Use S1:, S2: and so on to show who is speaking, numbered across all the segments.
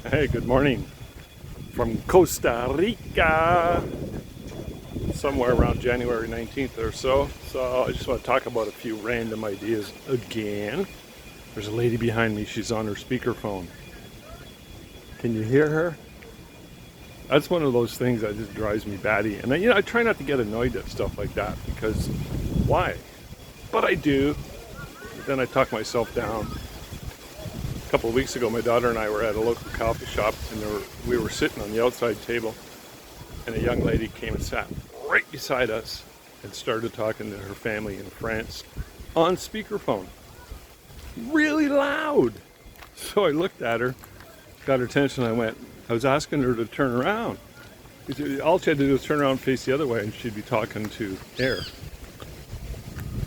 S1: Hey, good morning from Costa Rica, somewhere around January 19th or so. So I just want to talk about a few random ideas again. There's a lady behind me, she's on her speakerphone. Can you hear her? That's one of those things that just drives me batty. And I try not to get annoyed at stuff like that because why? But I do. But then I talk myself down. A couple of weeks ago, my daughter and I were at a local coffee shop, and we were sitting on the outside table, and a young lady came and sat right beside us and started talking to her family in France on speakerphone, really loud. So I looked at her, got her attention. I was asking her to turn around. All she had to do was turn around and face the other way, and she'd be talking to air.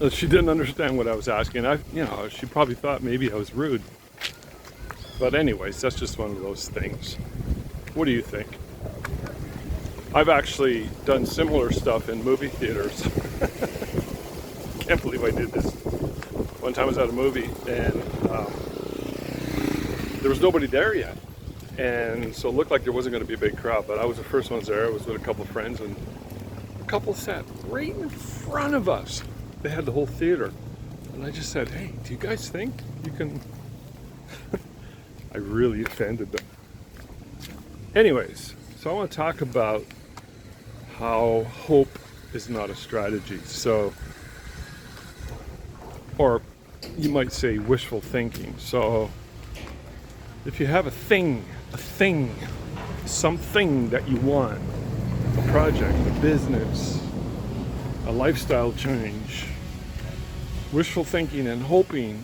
S1: She didn't understand what I was asking. She probably thought maybe I was rude. But anyways, that's just one of those things. What do you think? I've actually done similar stuff in movie theaters. Can't believe I did this. One time I was at a movie and there was nobody there yet. And so it looked like there wasn't going to be a big crowd, but I was the first ones there. I was with a couple of friends, and a couple sat right in front of us. They had the whole theater. And I just said, hey, do you guys think you can... I really offended them. Anyways, so I want to talk about how hope is not a strategy. Or you might say wishful thinking. So if you have a thing, something that you want, a project, a business, a lifestyle change, wishful thinking and hoping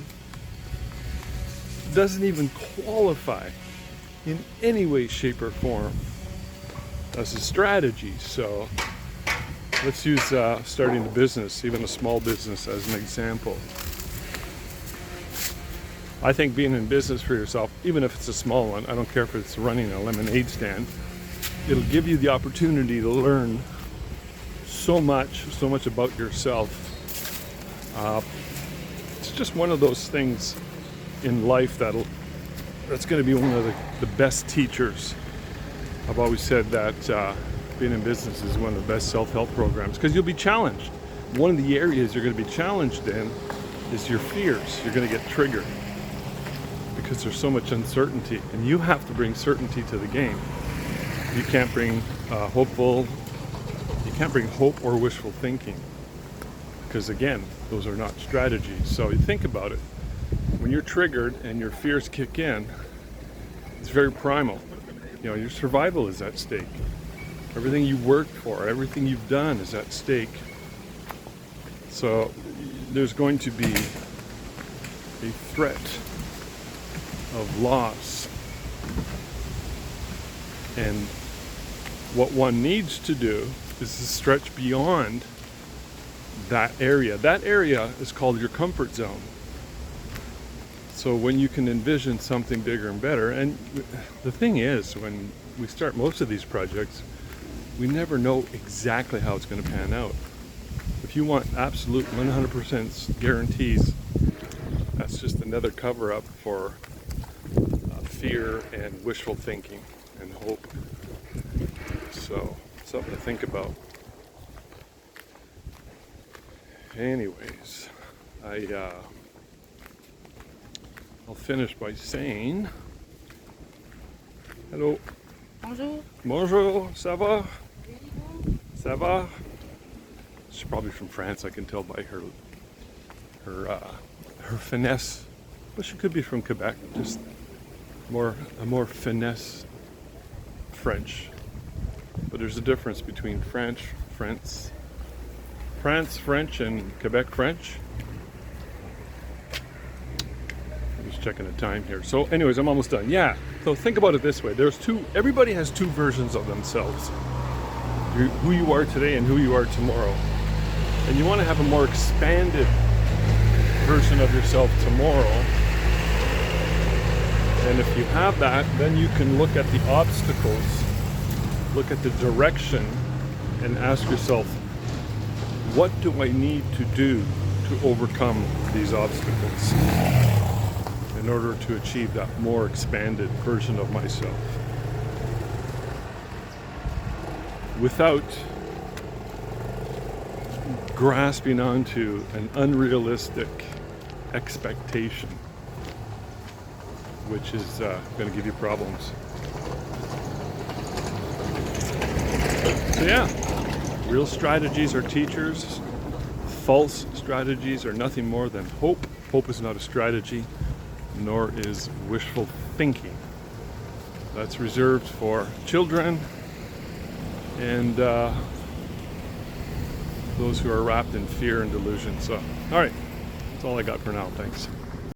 S1: doesn't even qualify in any way, shape, or form as a strategy. So let's use starting a business, even a small business, as an example. I think being in business for yourself, even if it's a small one, I don't care if it's running a lemonade stand, it'll give you the opportunity to learn so much about yourself. It's just one of those things in life that's going to be one of the best teachers. I've always said that being in business is one of the best self-help programs because you'll be challenged. One of the areas you're going to be challenged in is your fears. You're going to get triggered because there's so much uncertainty, and you have to bring certainty to the game. You can't bring hope or wishful thinking because, again, those are not strategies. So you think about it. When you're triggered and your fears kick in, it's very primal. Your survival is at stake. Everything you worked for, everything you've done is at stake. So there's going to be a threat of loss. And what one needs to do is to stretch beyond that area. That area is called your comfort zone. So when you can envision something bigger and better, and the thing is, when we start most of these projects, we never know exactly how it's going to pan out. If you want absolute 100% guarantees, that's just another cover-up for fear and wishful thinking and hope. So, something to think about. Anyways, I'll finish by saying hello.
S2: Bonjour.
S1: Bonjour, ça va? Ça va? She's probably from France, I can tell by her finesse. Well, she could be from Quebec, just a more finesse French. But there's a difference between France French and Quebec French. Just checking the time here. So anyways, I'm almost done. Yeah. So think about it this way. Everybody has two versions of themselves. Who you are today and who you are tomorrow. And you want to have a more expanded version of yourself tomorrow. And if you have that, then you can look at the obstacles, look at the direction, and ask yourself, what do I need to do to overcome these obstacles? In order to achieve that more expanded version of myself, without grasping onto an unrealistic expectation, which is going to give you problems. So yeah, real strategies are teachers. False strategies are nothing more than hope. Hope is not a strategy, nor is wishful thinking. That's reserved for children and those who are wrapped in fear and delusion. So, all right, that's all I got for now. Thanks.